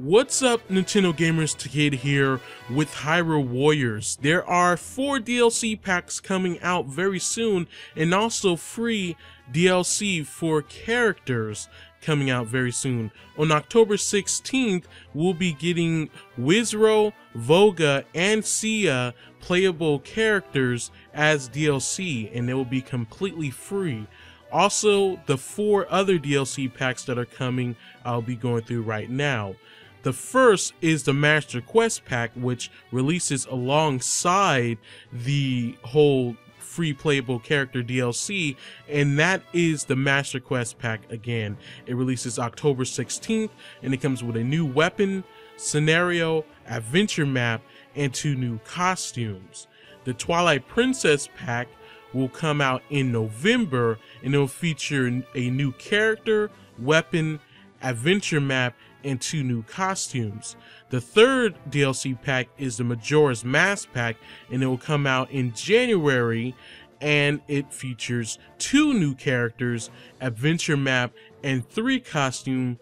What's up, Nintendo gamers? Takeda here with Hyrule Warriors. There are 4 DLC packs coming out very soon, and also free DLC for characters coming out very soon. On October 16th, we'll be getting Wizro, Voga, and Sia playable characters as DLC, and they will be completely free. Also, the 4 other DLC packs that are coming, I'll be going through right now. The first is the Master Quest pack, which releases alongside the whole free playable character DLC, and that is the Master Quest pack again. It releases October 16th, and it comes with a new weapon, scenario, adventure map, and 2 new costumes. The Twilight Princess pack will come out in November, and it will feature a new character, weapon, adventure map, and 2 new costumes. The third DLC pack is the Majora's Mask pack, and it will come out in January, and it features 2 new characters, adventure map, and 3 costumes.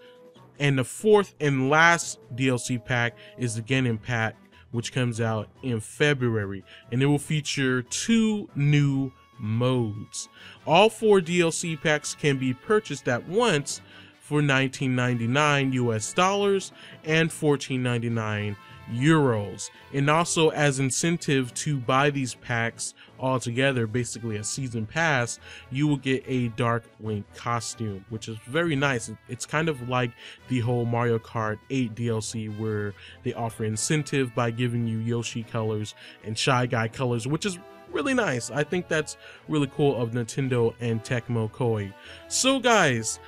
And the 4th and last DLC pack is the Genin pack, which comes out in February, and it will feature 2 new modes. All 4 DLC packs can be purchased at once for $19.99 US dollars and $14.99 euros. And also, as incentive to buy these packs all together, basically a season pass, you will get a Dark Link costume, which is very nice. It's kind of like the whole Mario Kart 8 DLC, where they offer incentive by giving you Yoshi colors and Shy Guy colors, which is really nice. I think that's really cool of Nintendo and Tecmo Koei. So guys,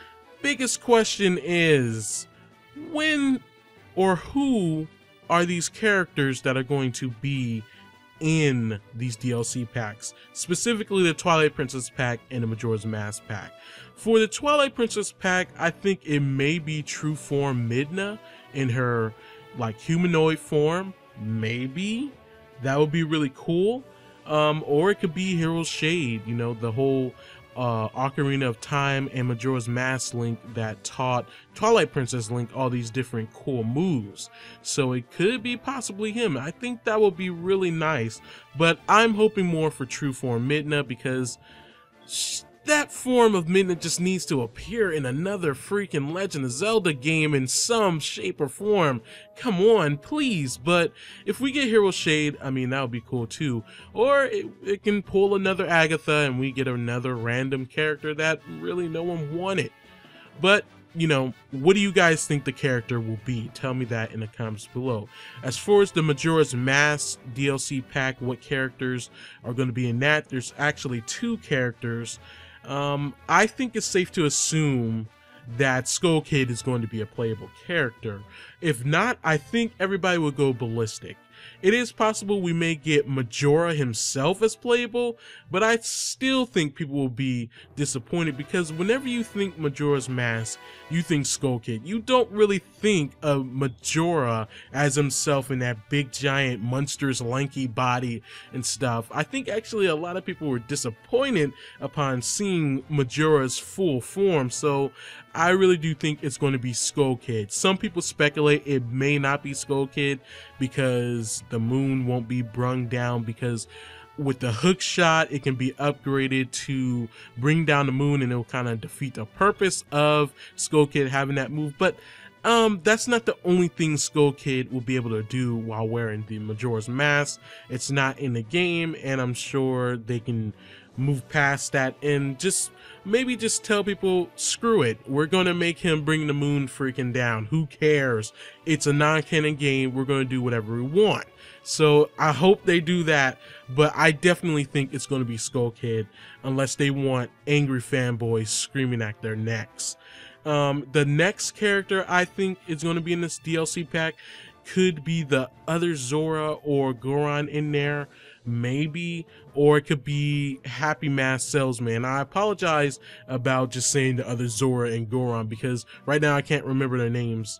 biggest question is, when or who are these characters that are going to be in these DLC packs, specifically the Twilight Princess pack and the Majora's Mask pack? For the Twilight Princess pack, I think it may be true form Midna in her like humanoid form. Maybe that would be really cool. Or it could be Hyrule Shade, you know, the whole Ocarina of Time and Majora's Mask Link that taught Twilight Princess Link all these different cool moves. So it could be possibly him. I think that would be really nice, but I'm hoping more for true form Midna, because that form of Midna just needs to appear in another freaking Legend of Zelda game in some shape or form. Come on, please. But if we get Hyrule Shade, I mean, that would be cool too. Or it can pull another Agatha and we get another random character that really no one wanted. But, you know, what do you guys think the character will be? Tell me that in the comments below. As far as the Majora's Mask DLC pack, what characters are going to be in that? There's actually 2 characters. I think it's safe to assume that Skull Kid is going to be a playable character. If not, I think everybody will go ballistic. It is possible we may get Majora himself as playable, but I still think people will be disappointed, because whenever you think Majora's Mask, you think Skull Kid. You don't really think of Majora as himself in that big giant monstrous lanky body and stuff. I think actually a lot of people were disappointed upon seeing Majora's full form, so I really do think it's going to be Skull Kid. Some people speculate it may not be Skull Kid because the moon won't be brung down, because with the hook shot it can be upgraded to bring down the moon, and it will kind of defeat the purpose of Skull Kid having that move. But that's not the only thing Skull Kid will be able to do while wearing the Majora's Mask. It's not in the game, and I'm sure they can move past that and maybe just tell people, screw it, we're gonna make him bring the moon freaking down. Who cares? It's a non-canon game. We're gonna do whatever we want. So I hope they do that, but I definitely think it's gonna be Skull Kid, unless they want angry fanboys screaming at their necks. The next character I think is going to be in this DLC pack could be the other Zora or Goron in there, maybe, or it could be Happy Mask Salesman. I apologize about just saying the other Zora and Goron, because right now I can't remember their names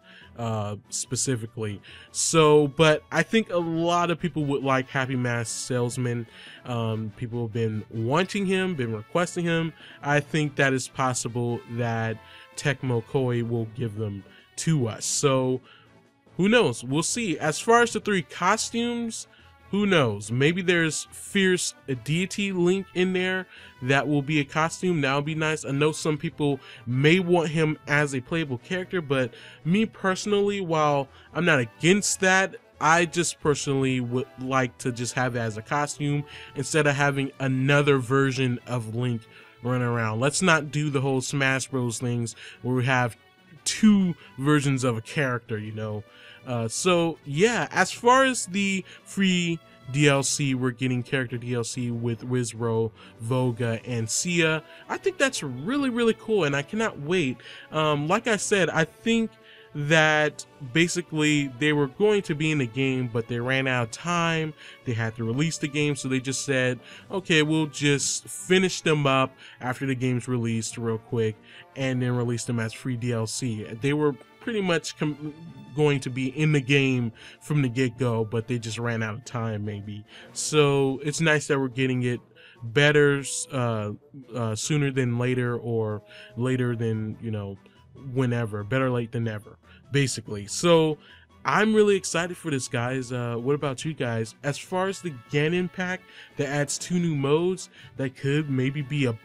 specifically. So, but I think a lot of people would like Happy Mask Salesman. People have been wanting him, been requesting him. I think that is possible that Tecmo Koei will give them to us. So who knows? We'll see. As far as the 3 costumes, who knows? Maybe there's Fierce Deity Link in there that will be a costume. That would be nice. I know some people may want him as a playable character, but me personally, while I'm not against that, I just personally would like to just have it as a costume instead of having another version of Link run around. Let's not do the whole Smash Bros things where we have 2 versions of a character, you know. So yeah, as far as the free DLC, we're getting character DLC with Wizro, Voga, and Sia. I think that's really cool, and I cannot wait. Like I said, I think that basically they were going to be in the game, but they ran out of time. They had to release the game, so they just said, okay, we'll just finish them up after the game's released real quick and then release them as free DLC. They were pretty much going to be in the game from the get-go, but they just ran out of time maybe. So it's nice that we're getting it better sooner than later, or later than, you know, whenever. Better late than never, basically. So I'm really excited for this, guys. What about you guys? As far as the Ganon pack that adds 2 new modes, that could maybe be a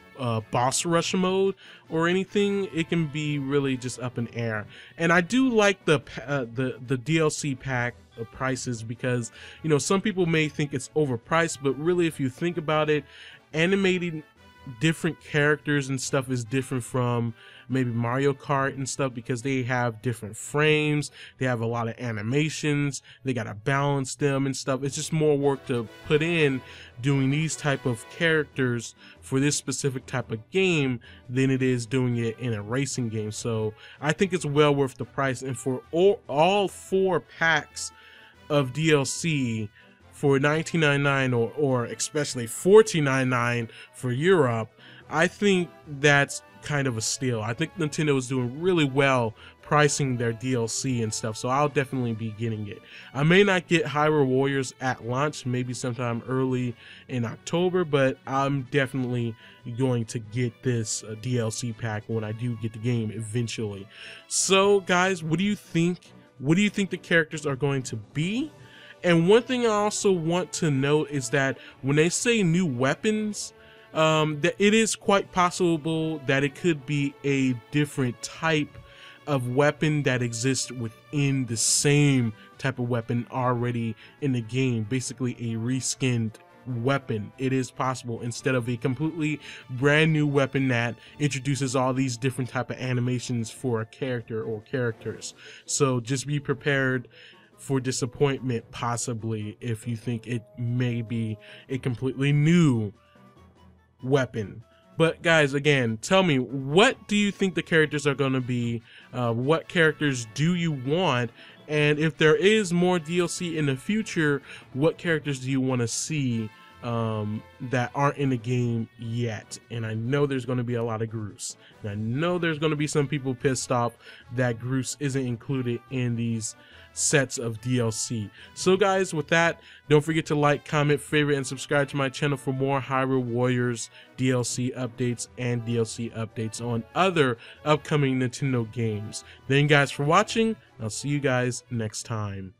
boss rush mode or anything, it can be really just up in air. And I do like the DLC pack prices, because, you know, some people may think it's overpriced, but really if you think about it, animating different characters and stuff is different from maybe Mario Kart and stuff, because they have different frames, they have a lot of animations, they gotta balance them and stuff. It's just more work to put in doing these type of characters for this specific type of game than it is doing it in a racing game. So I think it's well worth the price, and for all 4 packs of DLC for $19.99 or especially $14.99 for Europe, I think that's kind of a steal. I think Nintendo is doing really well pricing their DLC and stuff, so I'll definitely be getting it. I may not get Hyrule Warriors at launch, maybe sometime early in October, but I'm definitely going to get this DLC pack when I do get the game eventually. So guys, what do you think? What do you think the characters are going to be? And one thing I also want to note is that when they say new weapons, that it is quite possible that it could be a different type of weapon that exists within the same type of weapon already in the game, basically a reskinned weapon. It is possible, instead of a completely brand new weapon that introduces all these different type of animations for a character or characters. So just be prepared for disappointment, possibly, if you think it may be a completely new weapon. But guys, again, tell me, what do you think the characters are going to be? What characters do you want? And if there is more DLC in the future, what characters do you want to see that aren't in the game yet? And I know there's going to be a lot of Groose, and I know there's going to be some people pissed off that Groose isn't included in these sets of DLC. So guys, with that, don't forget to like, comment, favorite, and subscribe to my channel for more Hyrule Warriors DLC updates and DLC updates on other upcoming Nintendo games. Thank you guys for watching. I'll see you guys next time.